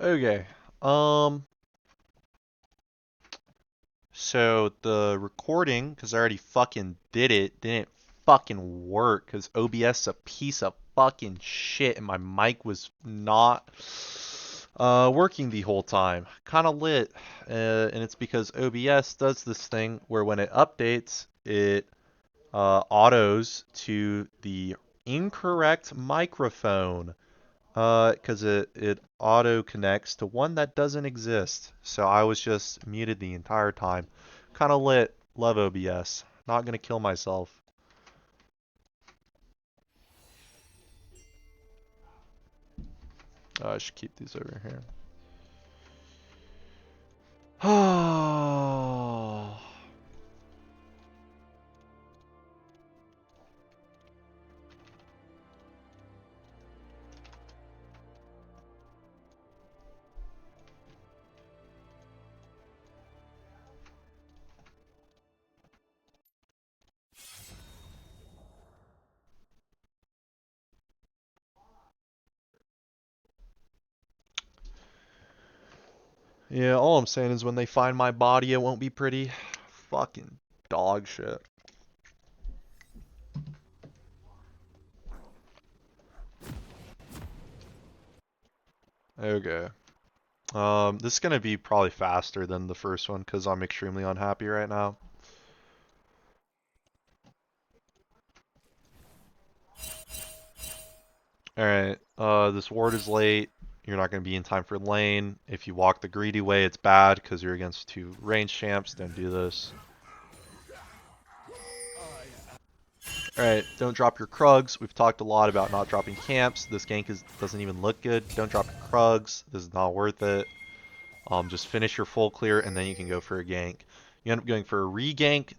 Okay. So the recording, because I already fucking did it, didn't fucking work because OBS is a piece of fucking shit and my mic was not working the whole time. Kind of lit. And it's because OBS does this thing where when it updates, it autos to the incorrect microphone. Because it auto connects to one that doesn't exist. So I was just muted the entire time. Kind of lit. Love OBS. Not gonna kill myself. I should keep these over here. Oh. Yeah, all I'm saying is when they find my body, it won't be pretty. Fucking dog shit. Okay. This is gonna be probably faster than the first one because I'm extremely unhappy right now. Alright, this ward is late. You're not going to be in time for lane. If you walk the greedy way, it's bad because you're against two range champs. Don't do this. Alright, don't drop your Krugs. We've talked a lot about not dropping camps. This gank doesn't even look good. Don't drop your Krugs. This is not worth it. Just finish your full clear and then you can go for a gank. You end up going for a re-gank,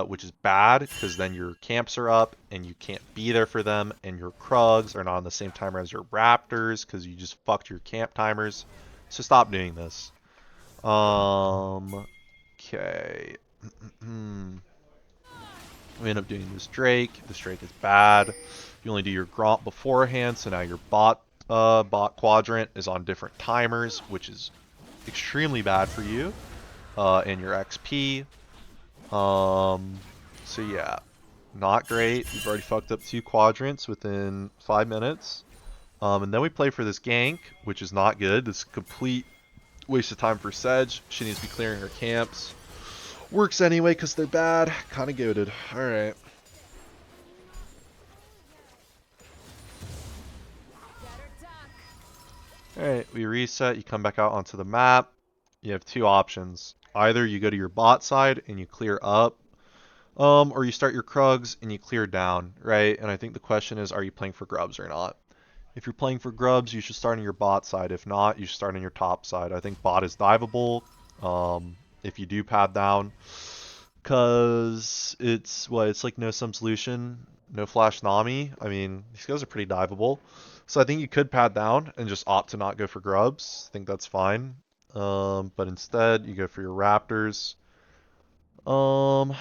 which is bad because then your camps are up and you can't be there for them, and your Krugs are not on the same timer as your Raptors because you just fucked your camp timers. So stop doing this. Okay. We end up doing this Drake. This Drake is bad. You only do your Gromp beforehand, so now your bot quadrant is on different timers, which is extremely bad for you and your XP. So yeah, not great. We've already fucked up 2 quadrants within 5 minutes. And then we play for this gank, which is not good. This is complete waste of time for Sedge. She needs to be clearing her camps. Works anyway because they're bad. Kind of goated. Alright. Alright, we reset. You come back out onto the map. You have 2 options. Either you go to your bot side and you clear up, or you start your Krugs and you clear down, right? And I think the question is, are you playing for grubs or not? If you're playing for grubs, you should start on your bot side. If not, you should start on your top side. I think bot is diveable if you do pad down, because it's like no sum solution, no flash Nami. I mean, these guys are pretty diveable. So I think you could pad down and just opt to not go for grubs. I think that's fine. But instead, you go for your Raptors. Um,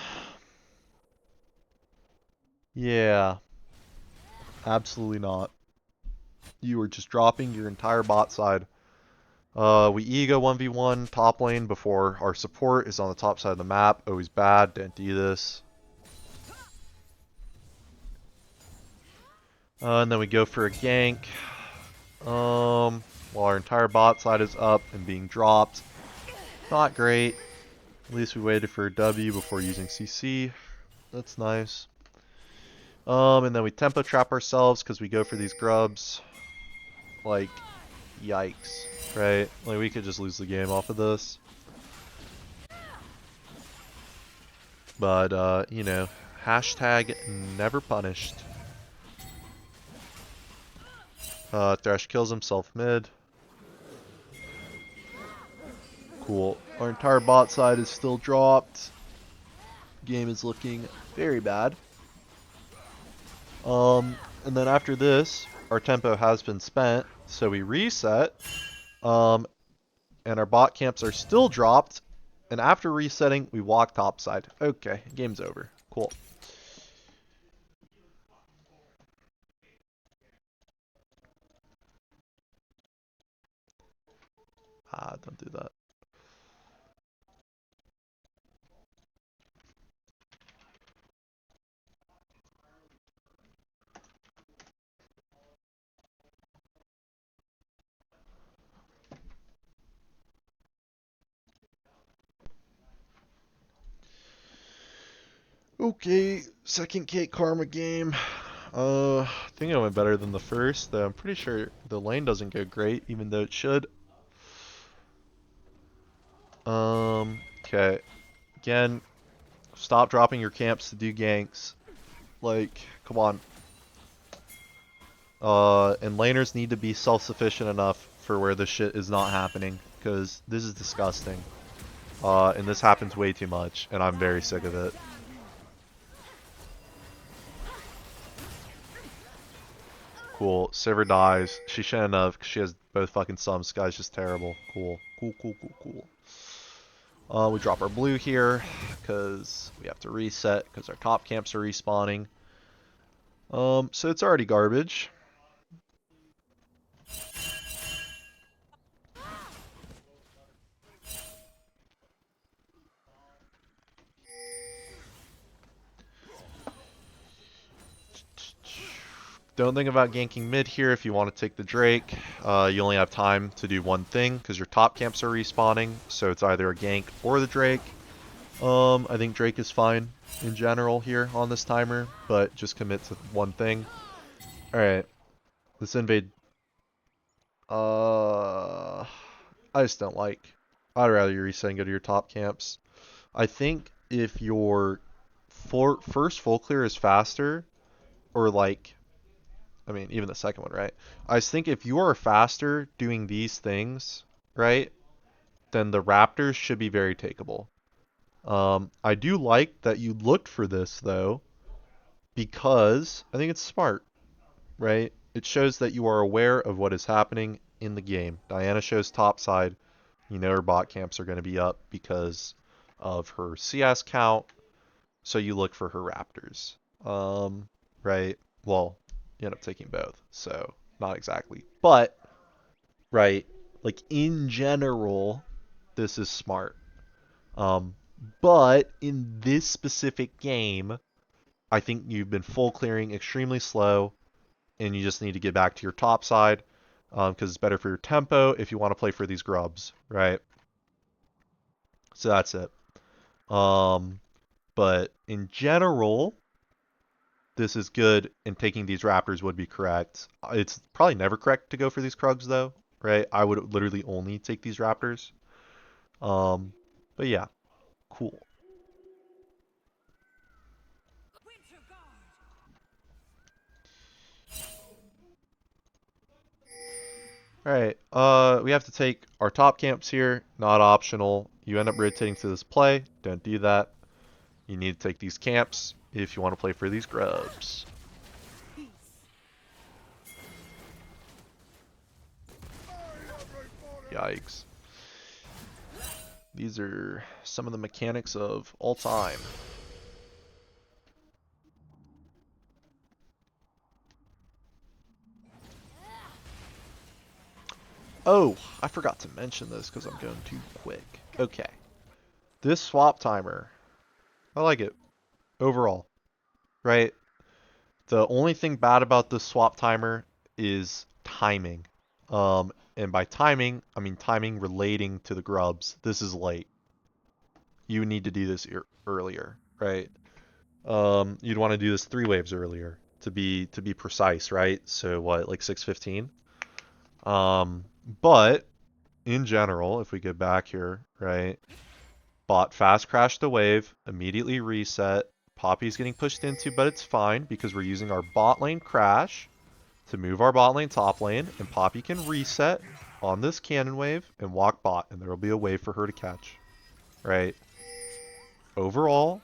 yeah, absolutely not. You are just dropping your entire bot side. We ego 1v1 top lane before our support is on the top side of the map. Always bad, don't do this. And then we go for a gank. While our entire bot side is up and being dropped. Not great. At least we waited for a W before using CC. That's nice. And then we tempo trap ourselves because we go for these grubs. Like, yikes, right? Like, we could just lose the game off of this. But, you know, hashtag never punished. Thresh kills himself mid. Cool. Our entire bot side is still dropped. Game is looking very bad. And then after this, our tempo has been spent, so we reset. And our bot camps are still dropped. And after resetting, we walk topside. Okay, game's over. Cool. Ah, don't do that. Okay, second Kate Karma game. I think it went better than the first, though I'm pretty sure the lane doesn't go great, even though it should. Okay. Again, stop dropping your camps to do ganks. Like, come on. And laners need to be self-sufficient enough for where this shit is not happening, because this is disgusting. And this happens way too much, and I'm very sick of it. Cool. Sivir dies. She shouldn't have, because she has both fucking sums. This guy's just terrible. Cool. Cool, cool, cool, cool. We drop our blue here, because we have to reset, because our top camps are respawning. So it's already garbage. Don't think about ganking mid here if you want to take the Drake. You only have time to do one thing because your top camps are respawning, so it's either a gank or the Drake. I think Drake is fine in general here on this timer, but just commit to one thing. Alright, let's invade. I just don't like. I'd rather you reset and go to your top camps. I think if your first full clear is faster, or like, I mean, even the second one, right? I just think if you are faster doing these things, right, then the Raptors should be very takeable. I do like that you looked for this, though, because I think it's smart, right? It shows that you are aware of what is happening in the game. Diana shows top side. You know her bot camps are going to be up because of her CS count, so you look for her Raptors. Right? Well, you end up taking both, so not exactly. But, right, like in general, this is smart. Um, but in this specific game, I think you've been full clearing extremely slow, and you just need to get back to your top side because it's better for your tempo if you want to play for these grubs, right? So that's it. Um, but in general, this is good, and taking these Raptors would be correct. It's probably never correct to go for these Krugs, though, right? I would literally only take these Raptors. Um, but yeah, cool. Alright, we have to take our top camps here, not optional. You end up rotating to this play, don't do that. You need to take these camps if you want to play for these grubs. Yikes. These are some of the mechanics of all time. Oh, I forgot to mention this because I'm going too quick. Okay. This swap timer, I like it overall, right? The only thing bad about this swap timer is timing. And by timing, I mean timing relating to the grubs. This is late. You need to do this earlier, right? You'd want to do this 3 waves earlier to be precise, right? So what, like 6:15? But in general, if we go back here, right? Bot fast crashed the wave, immediately reset. Poppy's getting pushed into, but it's fine because we're using our bot lane crash to move our bot lane top lane, and Poppy can reset on this cannon wave and walk bot, and there will be a wave for her to catch, right? Overall,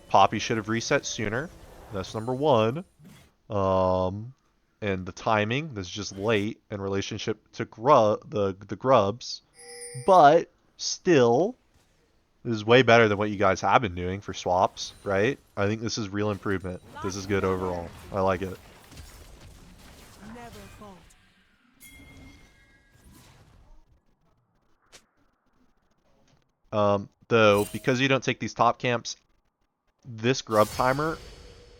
Poppy should have reset sooner. That's number one. Um, and the timing, that's just late in relationship to the grubs, but still, this is way better than what you guys have been doing for swaps, right? I think this is real improvement. This is good overall. I like it. Though, because you don't take these top camps, this grub timer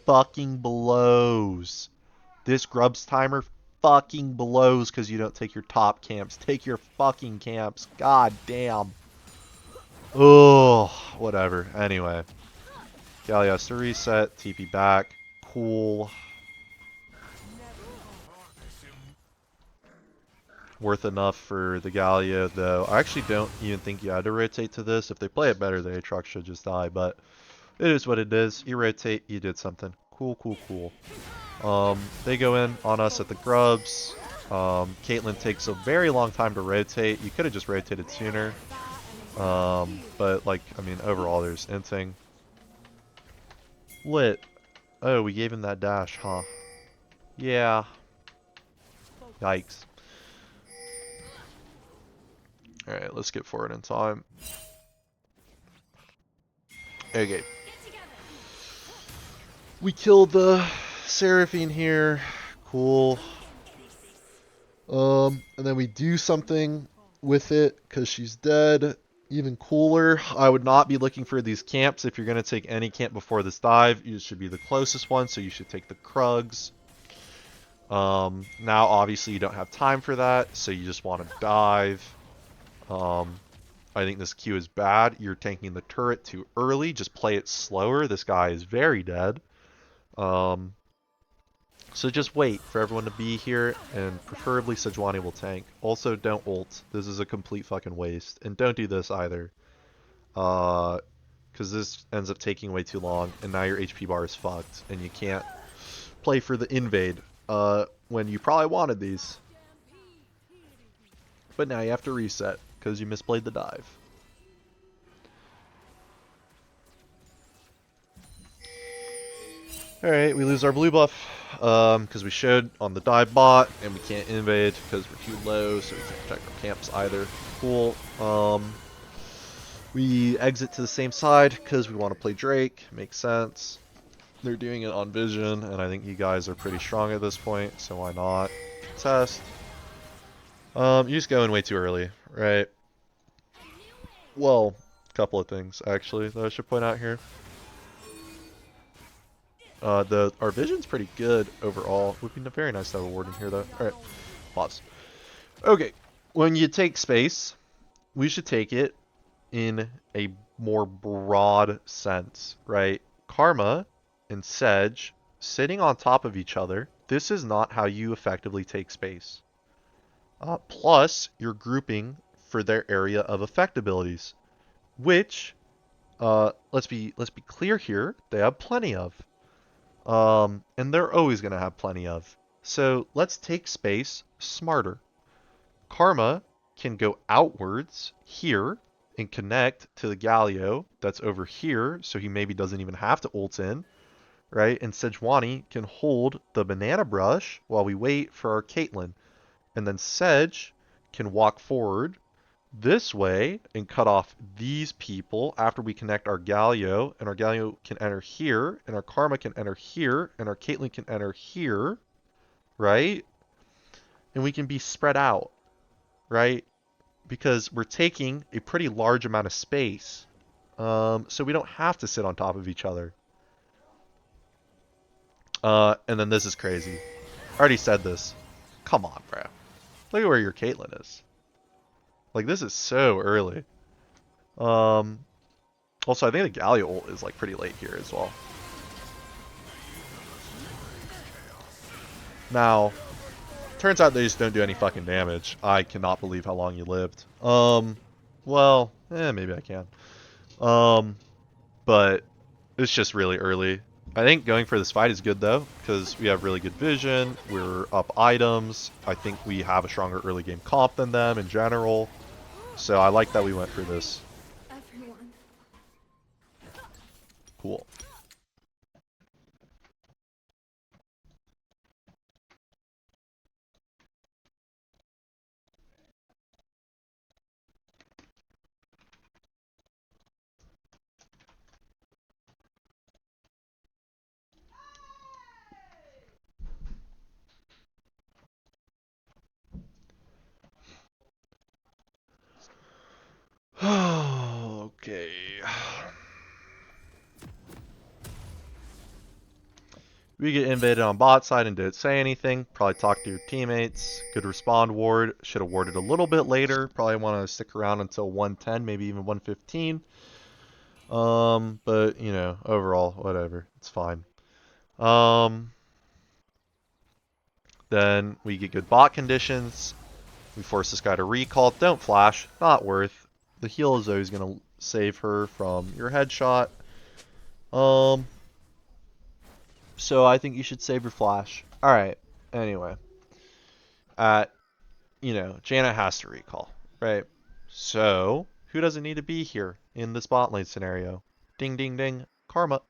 fucking blows. This grubs timer fucking blows because you don't take your top camps. Take your fucking camps. God damn. Oh, whatever. Anyway. Galio has to reset. TP back. Cool. Worth enough for the Galio, though. I actually don't even think you had to rotate to this. If they play it better, the Aatrox should just die, but it is what it is. You rotate, you did something. Cool, cool, cool. They go in on us at the grubs. Caitlyn takes a very long time to rotate. You could have just rotated sooner. But, like, I mean, overall, there's inting. Lit. Oh, we gave him that dash, huh? Yeah. Yikes. Alright, let's get forward in time. Okay. We killed the Seraphine here. Cool. And then we do something with it because she's dead. Even cooler. I would not be looking for these camps. If you're going to take any camp before this dive, you should be the closest one, so you should take the Krugs. Now, obviously, you don't have time for that, so you just want to dive. I think this Q is bad. You're tanking the turret too early. Just play it slower. This guy is very dead. So just wait for everyone to be here, and preferably Sejuani will tank. Also, don't ult. This is a complete fucking waste. And don't do this either. Because this ends up taking way too long, and now your HP bar is fucked, and you can't play for the invade when you probably wanted these. But now you have to reset, because you misplayed the dive. Alright, we lose our blue buff. Because we should on the dive bot, and we can't invade because we're too low, so we can't protect our camps either. Cool. We exit to the same side because we want to play Drake. Makes sense. They're doing it on vision, and I think you guys are pretty strong at this point, so why not test? You just go in way too early, right? Well, a couple of things actually that I should point out here. Our vision's pretty good overall. Would be very nice to have a warden here though. Alright, pause. Okay, when you take space, we should take it in a more broad sense, right? Karma and Sedge sitting on top of each other, this is not how you effectively take space. Plus, you're grouping for their area of effect abilities, which, let's be clear here, they have plenty of. And they're always going to have plenty of. So let's take space smarter. Karma can go outwards here and connect to the Galio that's over here, so he maybe doesn't even have to ult in, right? And Sejuani can hold the banana brush while we wait for our Caitlyn. And then Sedge can walk forward this way and cut off these people after we connect our Galio, and our Galio can enter here, and our Karma can enter here, and our Caitlyn can enter here, right? And we can be spread out, right? Because we're taking a pretty large amount of space. So we don't have to sit on top of each other. And then this is crazy. I already said this. Come on, bro. Look at where your Caitlyn is. Like, this is so early. Also, I think the Galio ult is, like, pretty late here as well. Now, turns out they just don't do any fucking damage. I cannot believe how long you lived. Well, maybe I can. But it's just really early. I think going for this fight is good, though, because we have really good vision. We're up items. I think we have a stronger early game comp than them in general. So I like that we went for this. Cool. We get invaded on bot side and didn't say anything. Probably talk to your teammates. Good respond ward. Should have warded a little bit later. Probably want to stick around until 110, maybe even 115. But you know, overall, whatever. It's fine. Then we get good bot conditions. We force this guy to recall. Don't flash. Not worth. The heal is always gonna save her from your headshot. So I think you should save your flash. Alright, anyway. Janet has to recall, right? So, who doesn't need to be here in this bot lane scenario? Ding, ding, ding. Karma.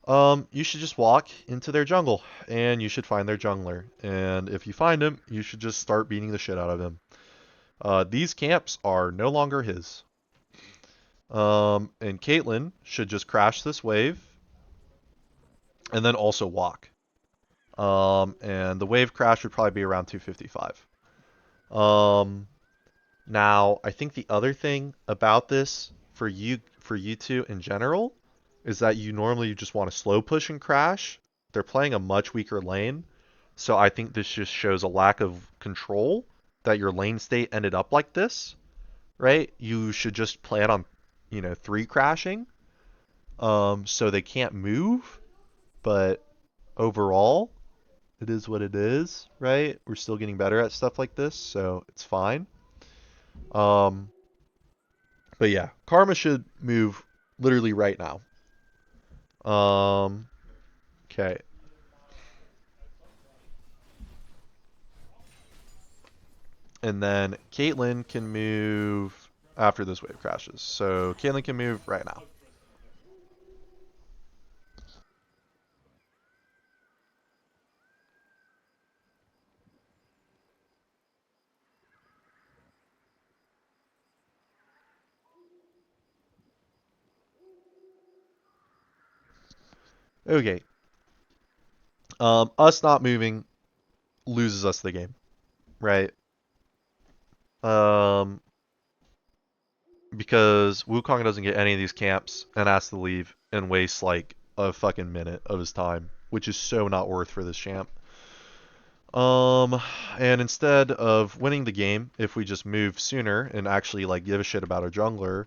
You should just walk into their jungle, and you should find their jungler. And if you find him, you should just start beating the shit out of him. These camps are no longer his. And Caitlyn should just crash this wave, and then also walk. And the wave crash would probably be around 255. Now, I think the other thing about this for you two in general is that you normally just want to slow push and crash. They're playing a much weaker lane, so I think this just shows a lack of control that your lane state ended up like this, right? You should just plan on, 3 crashing, so they can't move, but overall, it is what it is, right? We're still getting better at stuff like this, so it's fine. But yeah, Karma should move literally right now. Okay. And then Caitlyn can move after this wave crashes. So Caitlyn can move right now. Okay. Us not moving loses us the game, right? Because Wukong doesn't get any of these camps and has to leave and waste like a fucking minute of his time, which is so not worth for this champ. And instead of winning the game, if we just move sooner and actually like give a shit about our jungler,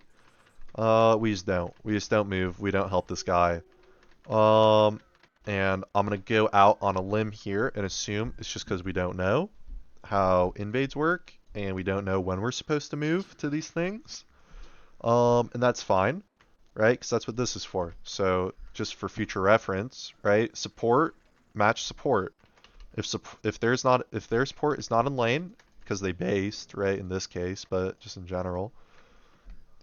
we just don't. We just don't move. We don't help this guy. And I'm gonna go out on a limb here and assume it's just because we don't know how invades work and we don't know when we're supposed to move to these things. And that's fine, right? Because that's what this is for. So just for future reference, right? Support, match support. If their support is not in lane because they based, right? In this case, but just in general,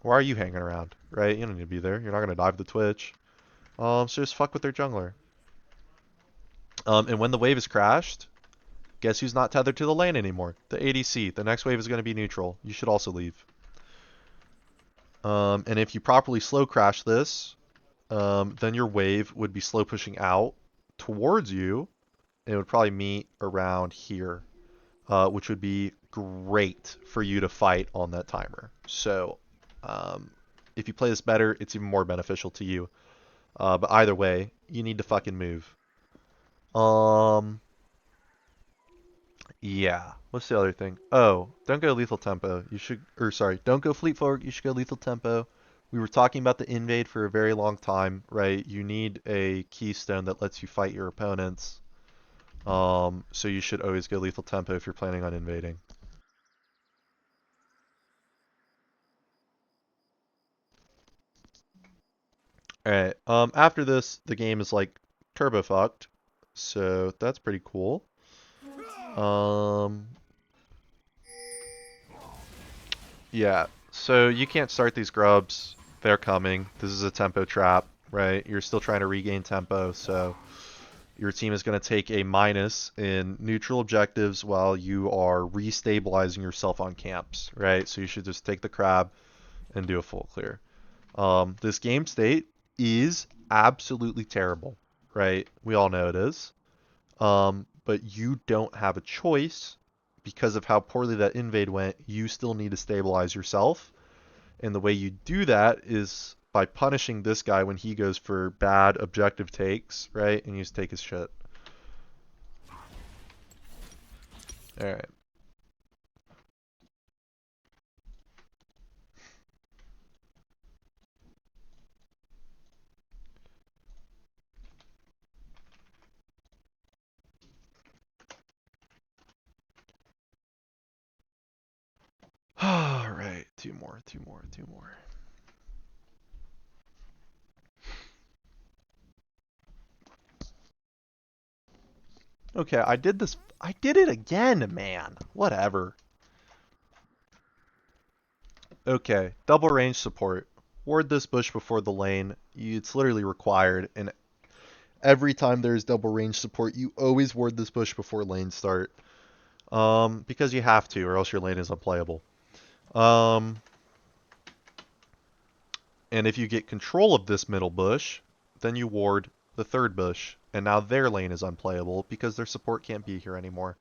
why are you hanging around, right? You don't need to be there. You're not gonna dive the Twitch. So just fuck with their jungler. And when the wave is crashed, guess who's not tethered to the lane anymore? The ADC. The next wave is going to be neutral. You should also leave. And if you properly slow crash this, then your wave would be slow pushing out towards you. And it would probably meet around here, which would be great for you to fight on that timer. So if you play this better, it's even more beneficial to you. But either way, you need to fucking move. Yeah. What's the other thing? Oh, don't go lethal tempo. Don't go fleet forward. You should go lethal tempo. We were talking about the invade for a very long time, right? You need a keystone that lets you fight your opponents. So you should always go lethal tempo if you're planning on invading. Alright, after this, the game is like turbo fucked. So that's pretty cool. Yeah, so you can't start these grubs. They're coming. This is a tempo trap, right? You're still trying to regain tempo, so your team is going to take a minus in neutral objectives while you are restabilizing yourself on camps, right? So you should just take the crab and do a full clear. This game state is absolutely terrible, right? We all know it is. But you don't have a choice because of how poorly that invade went. You still need to stabilize yourself. And the way you do that is by punishing this guy when he goes for bad objective takes, right? And you just take his shit. Alright. Alright, two more. Okay, I did this. I did it again, man. Whatever. Okay, double range support. Ward this bush before the lane. It's literally required, and every time there's double range support, you always ward this bush before lane start. Because you have to, or else your lane is unplayable. And if you get control of this middle bush, then you ward the third bush, and now their lane is unplayable because their support can't be here anymore.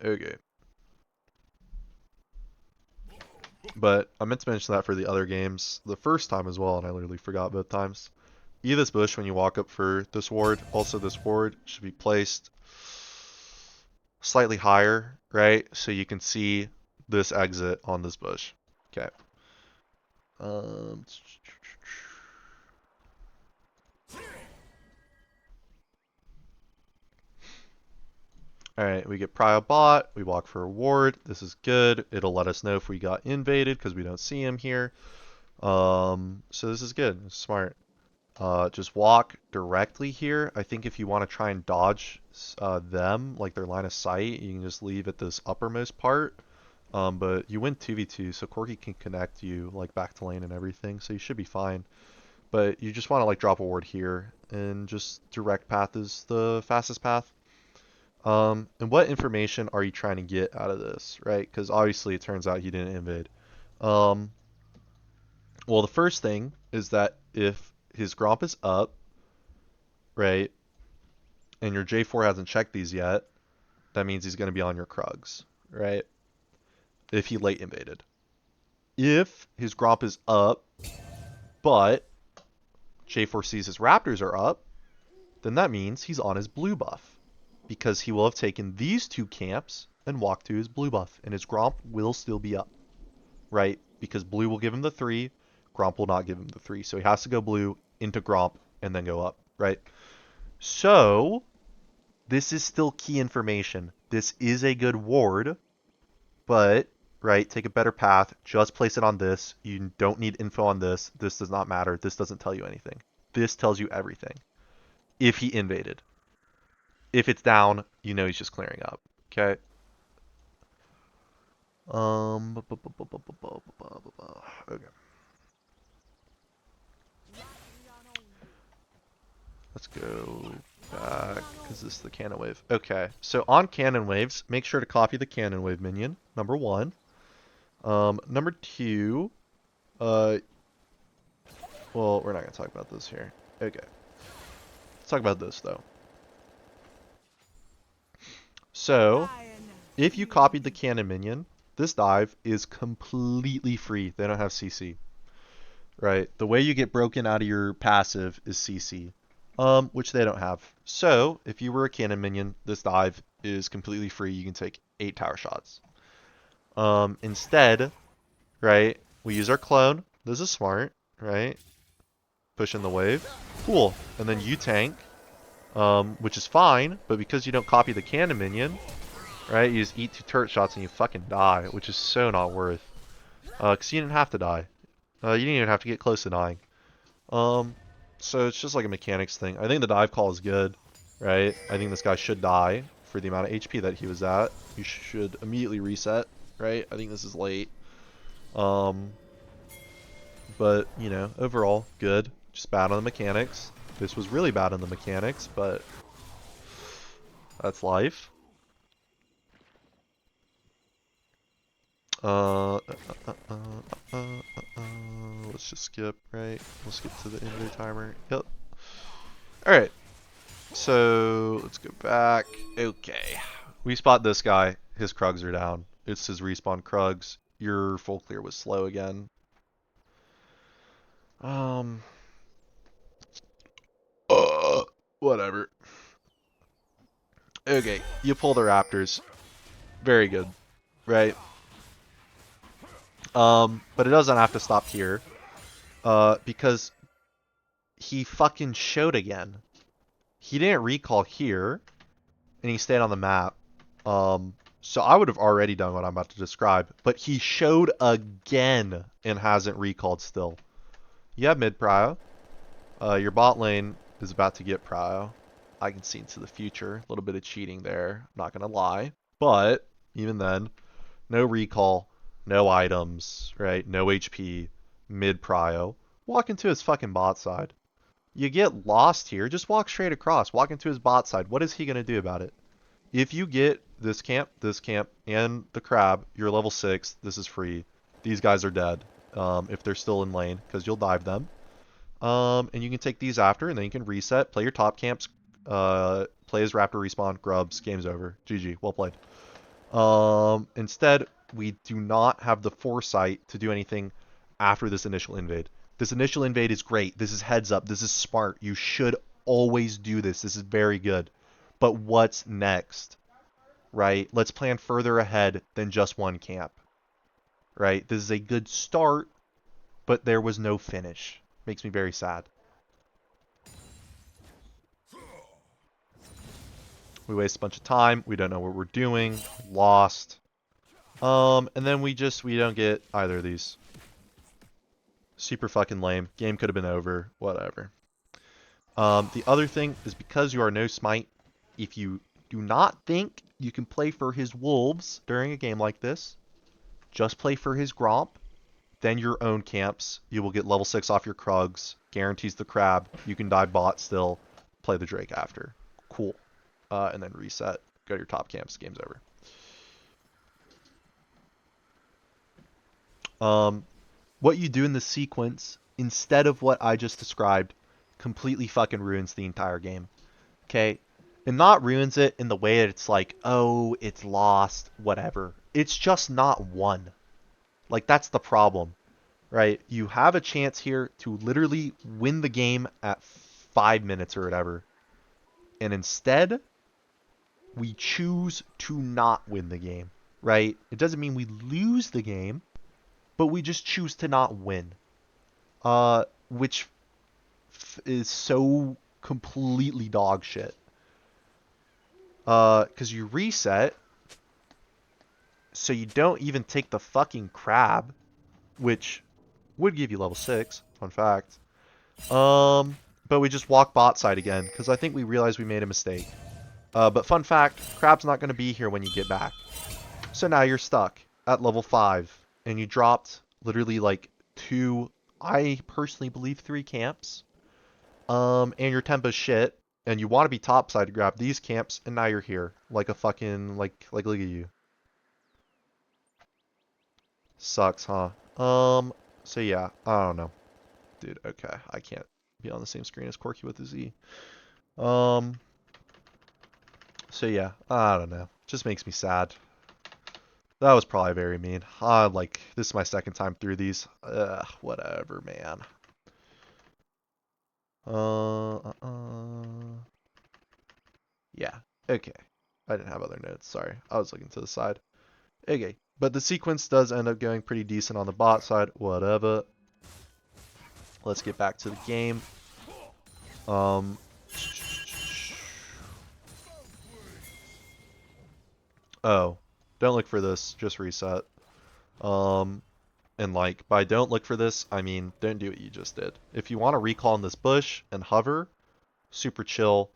Okay. But I meant to mention that for the other games the first time as well, and I literally forgot both times. E this bush when you walk up for this ward. Also, this ward should be placed slightly higher, right? So you can see this exit on this bush. Okay. Um, Alright, we get prio bot, we walk for a ward. This is good. It'll let us know if we got invaded because we don't see him here. So this is good. It's smart. Just walk directly here. I think if you want to try and dodge them, like their line of sight, you can just leave at this uppermost part. But you win 2v2, so Corki can connect you like back to lane and everything, so you should be fine. But you just want to like drop a ward here, and just direct path is the fastest path. And what information are you trying to get out of this, right? Because obviously it turns out he didn't invade. Um, well, the first thing is that if his Gromp is up, right, and your J4 hasn't checked these yet, that means he's going to be on your Krugs, right? If he late invaded. If his Gromp is up, but J4 sees his Raptors are up, then that means he's on his blue buff. Because he will have taken these two camps and walked to his blue buff, and his Gromp will still be up, right? Because blue will give him the 3, Gromp will not give him the 3. So he has to go blue into Gromp and then go up, right? So this is still key information. This is a good ward, but, right, take a better path. Just place it on this. You don't need info on this. This does not matter. This doesn't tell you anything. This tells you everything. If he invaded. If it's down, you know he's just clearing up. Okay. Okay. Let's go back, because this is the cannon wave. Okay, so on cannon waves, make sure to copy the cannon wave minion, number 1. Number 2, well, we're not going to talk about this here. Okay. Let's talk about this, though. So, if you copied the cannon minion, this dive is completely free. They don't have CC. Right? The way you get broken out of your passive is CC. Which they don't have. So, if you were a cannon minion, this dive is completely free. You can take 8 tower shots. Instead, right, we use our clone. This is smart, right? Push in the wave. Cool. And then you tank, which is fine, but because you don't copy the cannon minion, right, you just eat 2 turret shots and you fucking die, which is so not worth. Because you didn't have to die. You didn't even have to get close to dying. So it's just like a mechanics thing. I think the dive call is good, right? I think this guy should die for the amount of HP that he was at. You should immediately reset, right? I think this is late. But, you know, overall, good. Just bad on the mechanics. This was really bad on the mechanics, but that's life. Let's just skip, right? We'll skip to the invade timer. Yep. Alright. So, let's go back. Okay. We spot this guy. His Krugs are down. It's his respawn Krugs. Your full clear was slow again. Uh, Whatever. Okay, you pull the Raptors. Very good, right? But it doesn't have to stop here. Because he fucking showed again. He didn't recall here, and he stayed on the map. So I would have already done what I'm about to describe, but he showed again and hasn't recalled still. You have mid prio. Your bot lane is about to get prio. I can see into the future. A little bit of cheating there, not gonna lie. But even then, no recall, no items, right? No HP, mid prio. Walk into his fucking bot side. You get lost here, just walk straight across. Walk into his bot side. What is he gonna do about it? If you get this camp, and the crab, you're level 6. This is free. These guys are dead if they're still in lane, because you'll dive them. And you can take these after, and then you can reset, play your top camps, play as Raptor respawn, grubs, game's over. GG, well played. Instead, we do not have the foresight to do anything after this initial invade. This initial invade is great. This is heads up. This is smart. You should always do this. This is very good. But what's next? Right? Let's plan further ahead than just one camp. Right? This is a good start, but there was no finish. Makes me very sad. We waste a bunch of time. We don't know what we're doing. Lost. And then we don't get either of these. Super fucking lame. Game could have been over. Whatever. The other thing is because you are no smite, if you do not think you can play for his wolves during a game like this, just play for his gromp, then your own camps. You will get level 6 off your Krugs, guarantees the crab. You can dive bot still, play the Drake after. Cool. And then reset. Go to your top camps. Game's over. What you do in the sequence, instead of what I just described, completely fucking ruins the entire game. Okay? And not ruins it in the way that it's like, oh, it's lost, whatever. It's just not won. Like, that's the problem, right? You have a chance here to literally win the game at 5 minutes or whatever. And instead, we choose to not win the game, right? It doesn't mean we lose the game, but we just choose to not win. Which is so completely dog shit. Because you reset, so you don't even take the fucking crab, which would give you level 6, fun fact. But we just walk bot side again, because I think we realized we made a mistake. But fun fact, crab's not going to be here when you get back. So now you're stuck at level 5, and you dropped literally like 2, I personally believe 3 camps. And your tempo's shit, and you want to be topside to grab these camps, and now you're here. Like a fucking, like look at you. Sucks, huh? So yeah, I don't know. Dude, okay, I can't be on the same screen as Corky with a Z. So yeah, I don't know. Just makes me sad. That was probably very mean. Like, this is my second time through these. Whatever, man. Yeah, okay. I didn't have other notes, sorry. I was looking to the side. Okay, but the sequence does end up going pretty decent on the bot side. Whatever. Let's get back to the game. Oh, don't look for this. Just reset. And like, by don't look for this, I mean, don't do what you just did. If you want to recall in this bush and hover, super chill.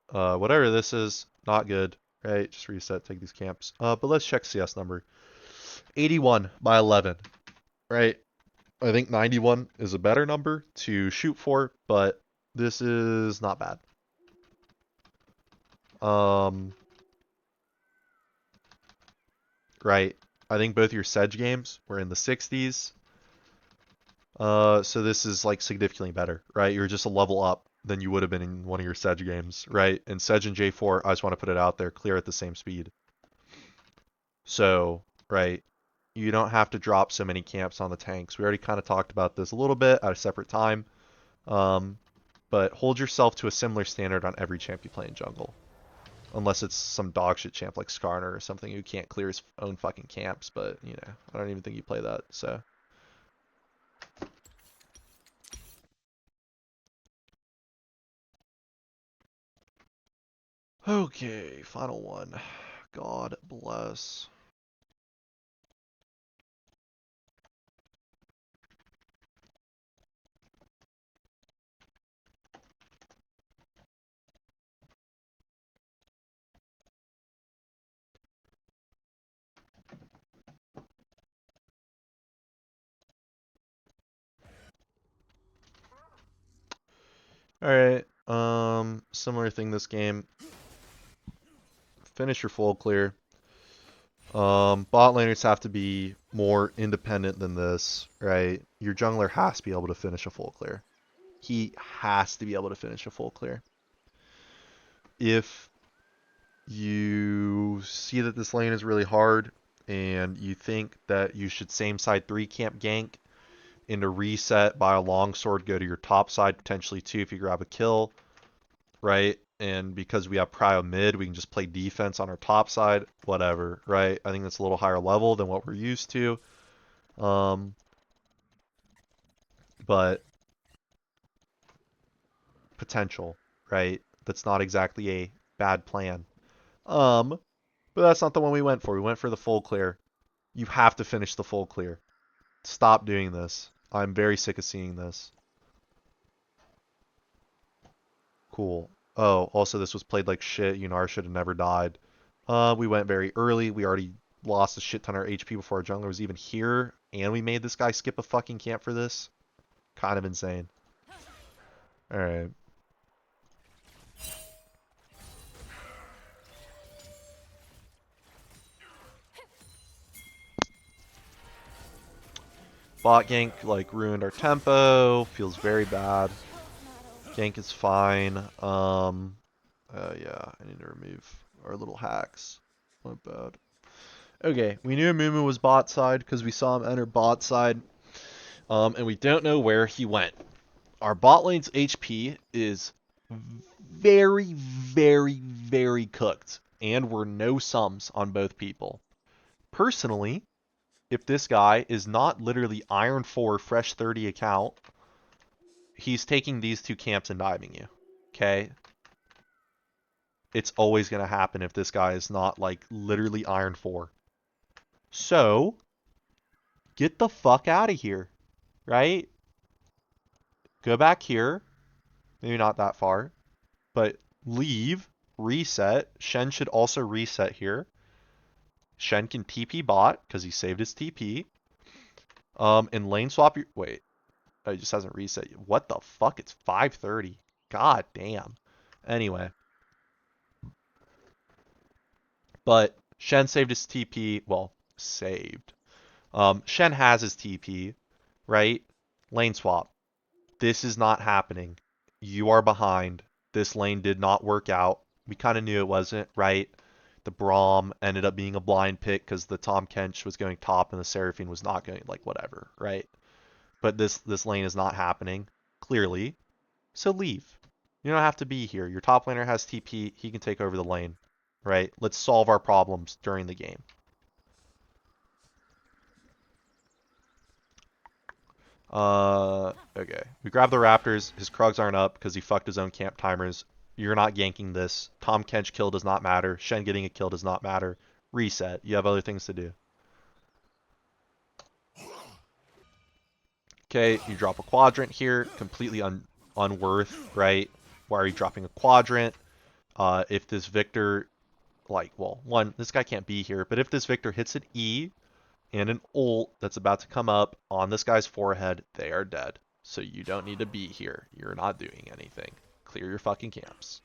Whatever this is, not good, right? Just reset, take these camps. But let's check CS number. 81 by 11, right? I think 91 is a better number to shoot for, but this is not bad. Right. I think both your Sedge games were in the 60s. So this is like significantly better, right? You're just a level up than you would have been in one of your Sedge games, right? And Sedge and J4, I just want to put it out there, clear at the same speed. So, right, you don't have to drop so many camps on the tanks. We already kind of talked about this a little bit at a separate time. but hold yourself to a similar standard on every champ you play in jungle. Unless it's some dog shit champ like Skarner or something who can't clear his own fucking camps, but, you know, I don't even think you play that, so. Okay, final one. God bless. Alright, similar thing this game. Finish your full clear. Bot laners have to be more independent than this, right? Your jungler has to be able to finish a full clear. He has to be able to finish a full clear. If you see that this lane is really hard and you think that you should same side 3 camp gank into reset, buy a longsword, go to your top side potentially too if you grab a kill, right? And because we have prio mid, we can just play defense on our top side, whatever, right? I think that's a little higher level than what we're used to. But potential, right? That's not exactly a bad plan. But that's not the one we went for. We went for the full clear. You have to finish the full clear. Stop doing this. I'm very sick of seeing this. Cool. Oh, also this was played like shit. Yunar should have never died. We went very early. We already lost a shit ton of our HP before our jungler was even here. And we made this guy skip a fucking camp for this. Kind of insane. Alright. Bot gank, like, ruined our tempo. Feels very bad. Gank is fine. Yeah, I need to remove our little hacks. Not bad. Okay, we knew Mumu was bot side because we saw him enter bot side. And we don't know where he went. Our bot lane's HP is very, very, very cooked. And we're no sums on both people. Personally, if this guy is not literally Iron 4 Fresh 30 account, he's taking these 2 camps and diving you. Okay? It's always going to happen if this guy is not, like, literally Iron 4. So, get the fuck out of here. Right? Go back here. Maybe not that far. But leave. Reset. Shen should also reset here. Shen can TP bot because he saved his TP. And lane swap your... Wait. Oh, he just hasn't reset. What the fuck? It's 5:30. God damn. Anyway. But Shen saved his TP. Well, saved. Shen has his TP, right? Lane swap. This is not happening. You are behind. This lane did not work out. We kind of knew it wasn't, right? The Braum ended up being a blind pick because the Tom Kench was going top and the Seraphine was not going, like, whatever, right? But this lane is not happening, clearly. So leave. You don't have to be here. Your top laner has TP. He can take over the lane, right? Let's solve our problems during the game. Okay. We grab the Raptors. His Krugs aren't up because he fucked his own camp timers. You're not ganking this. Tom Kench kill does not matter. Shen getting a kill does not matter. Reset. You have other things to do. Okay, you drop a quadrant here. Completely unworth, right? Why are you dropping a quadrant? If this Victor, like, well, one, this guy can't be here, but if this Victor hits an E and an ult that's about to come up on this guy's forehead, they are dead. So you don't need to be here. You're not doing anything. Clear your fucking camps.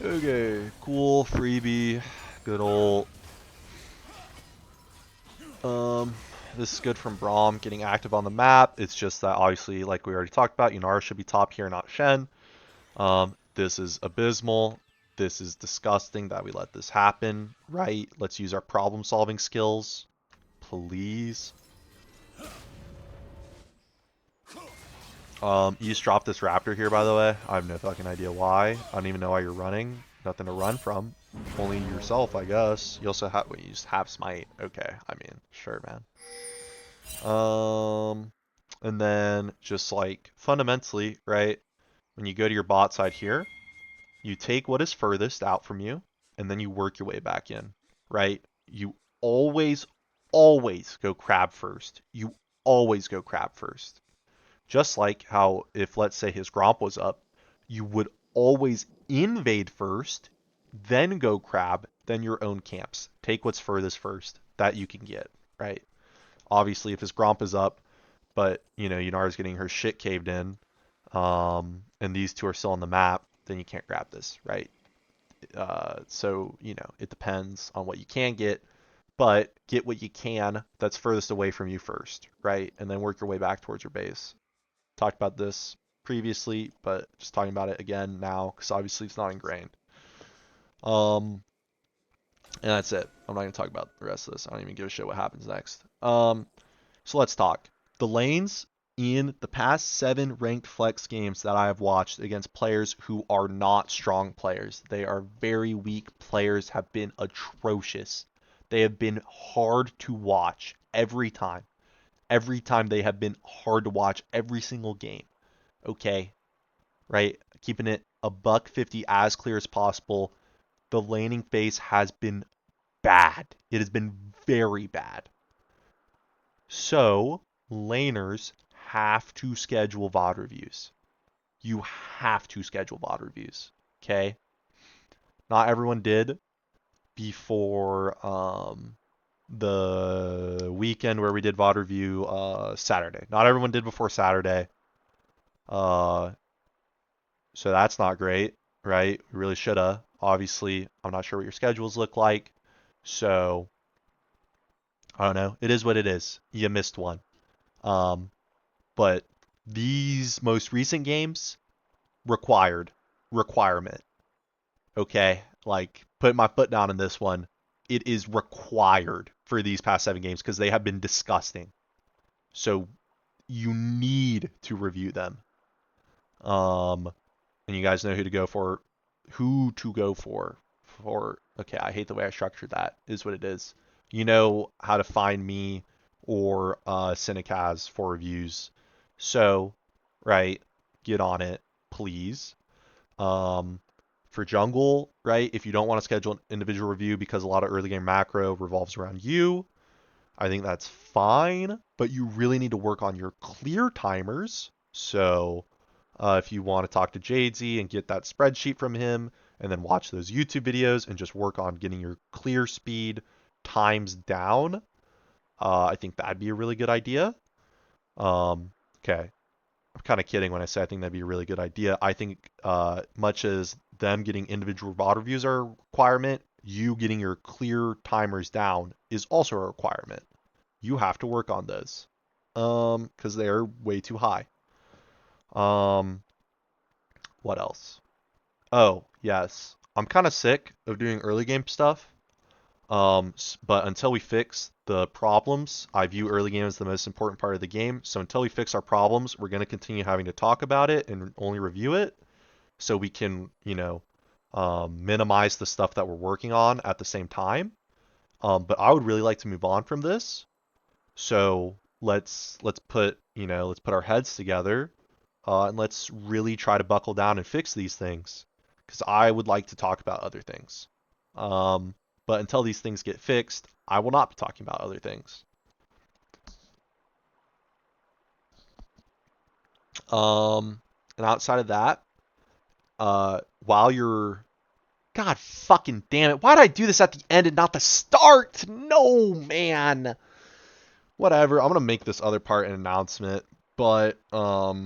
Okay, cool, freebie, good ult. Um, this is good from Braum getting active on the map. It's just that obviously, like we already talked about, Yunara should be top here, not Shen. This is abysmal. This is disgusting that we let this happen, right? Let's use our problem-solving skills, please. You just dropped this raptor here, by the way. I have no fucking idea why. I don't even know why you're running. Nothing to run from. Only yourself, I guess. You also have, wait, you just have smite. Okay, I mean, sure, man. And then just like fundamentally, right? When you go to your bot side here, you take what is furthest out from you, and then you work your way back in, right? You always, always go crab first. You always go crab first. Just like how if let's say his Gromp was up, you would always invade first, then go crab, then your own camps. Take what's furthest first that you can get, right? Obviously, if his Gromp is up, but you know Yunara's getting her shit caved in, and these two are still on the map, then you can't grab this, right? So you know it depends on what you can get, but get what you can that's furthest away from you first, right? And then work your way back towards your base. Talked about this previously, but just talking about it again now because obviously it's not ingrained. And that's it. I'm not gonna talk about the rest of this. I don't even give a shit what happens next. So let's talk. The lanes in the past 7 ranked flex games that I have watched against players who are not strong players. They are very weak players, have been atrocious. They have been hard to watch every time. Every time they have been hard to watch every single game. Okay, right? Keeping it a $150 as clear as possible. The laning phase has been bad. It has been very bad. So, laners have to schedule VOD reviews. You have to schedule VOD reviews. Okay? Not everyone did before the weekend where we did VOD review Saturday. Not everyone did before Saturday. Uh, so that's not great, right? We really shoulda. Obviously, I'm not sure what your schedules look like. So, I don't know. It is what it is. You missed one. Um, but these most recent games requirement. Okay, like put my foot down in this one. It is required for these past 7 games because they have been disgusting. So you need to review them. And you guys know who to go for. Who to go for? Okay, I hate the way I structured that. Is what it is. You know how to find me or Cinecaz for reviews. So, right, get on it, please. Um, for jungle, right, if you don't want to schedule an individual review because a lot of early game macro revolves around you, I think that's fine, but you really need to work on your clear timers. So, if you want to talk to Jadesy and get that spreadsheet from him, and then watch those YouTube videos and just work on getting your clear speed times down, I think that'd be a really good idea. Okay, I'm kind of kidding when I say I think that'd be a really good idea. I think much as them getting individual VOD reviews are a requirement, you getting your clear timers down is also a requirement. You have to work on those because they are way too high. What else? Oh, yes. I'm kind of sick of doing early game stuff. But until we fix the problems, I view early game as the most important part of the game. So until we fix our problems, we're going to continue having to talk about it and only review it so we can, minimize the stuff that we're working on at the same time. But I would really like to move on from this. So let's put our heads together, and let's really try to buckle down and fix these things. Because I would like to talk about other things. Um, but until these things get fixed, I will not be talking about other things. And outside of that, while you're, God fucking damn it, why did I do this at the end and not the start? No, man. Whatever. I'm gonna make this other part an announcement, but why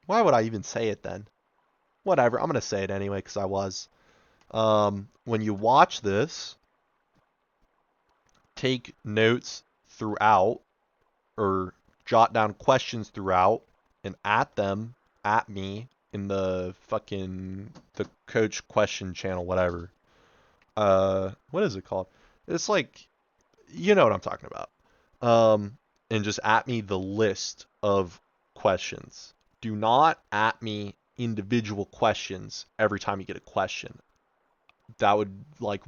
would I even say it then? Whatever. I'm gonna say it anyway because I was. When you watch this, take notes throughout or jot down questions throughout and at me in the coach question channel, whatever. What is it called? It's like, you know what I'm talking about. And just at me the list of questions. Do not at me individual questions every time you get a question. That would like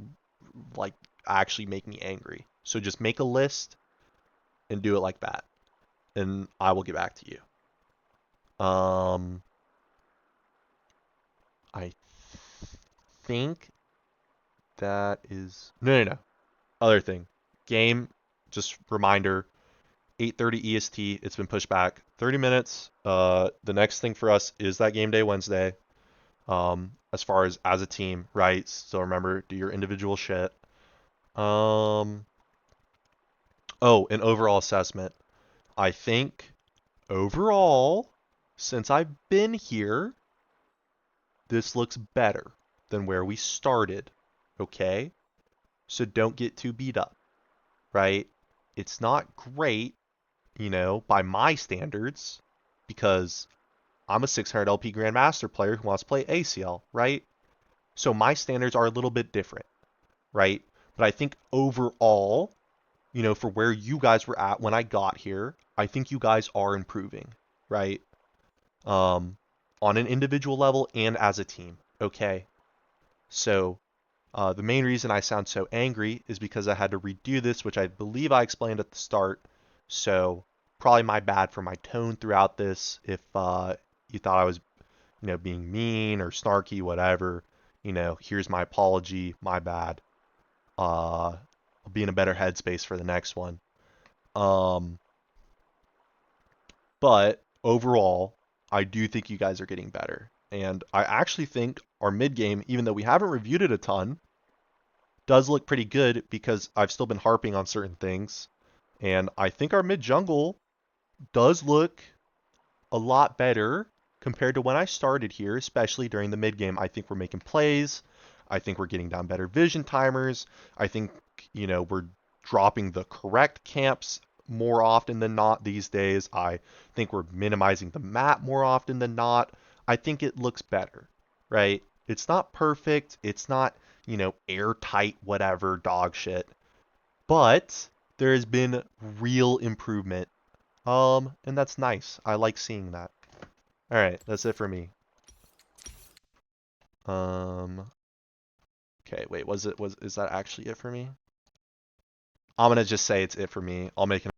actually make me angry. So just make a list and do it like that, and I will get back to you. I think that is no. Other thing, game. Just reminder, 8:30 EST. It's been pushed back 30 minutes. The next thing for us is that game day Wednesday. As far as a team, right? So remember, do your individual shit. Um, oh, an overall assessment. I think overall, since I've been here, this looks better than where we started. Okay? So don't get too beat up, right? It's not great, by my standards, because I'm a 600 LP Grandmaster player who wants to play ACL, right? So my standards are a little bit different, right? But I think overall, for where you guys were at when I got here, I think you guys are improving, right? Um, on an individual level and as a team, okay? So the main reason I sound so angry is because I had to redo this, which I believe I explained at the start. So probably my bad for my tone throughout this. If you thought I was, being mean or snarky, whatever, here's my apology. My bad. I'll be in a better headspace for the next one. Um, but overall, I do think you guys are getting better. And I actually think our mid game, even though we haven't reviewed it a ton, does look pretty good because I've still been harping on certain things. And I think our mid jungle does look a lot better compared to when I started here, especially during the mid game. I think we're making plays. I think we're getting down better vision timers. I think, we're dropping the correct camps more often than not these days. I think we're minimizing the map more often than not. I think it looks better, right? It's not perfect. It's not, airtight, whatever, dog shit. But there has been real improvement. And that's nice. I like seeing that. All right, that's it for me. Um, okay, wait, is that actually it for me? I'm gonna just say it's it for me. I'll make an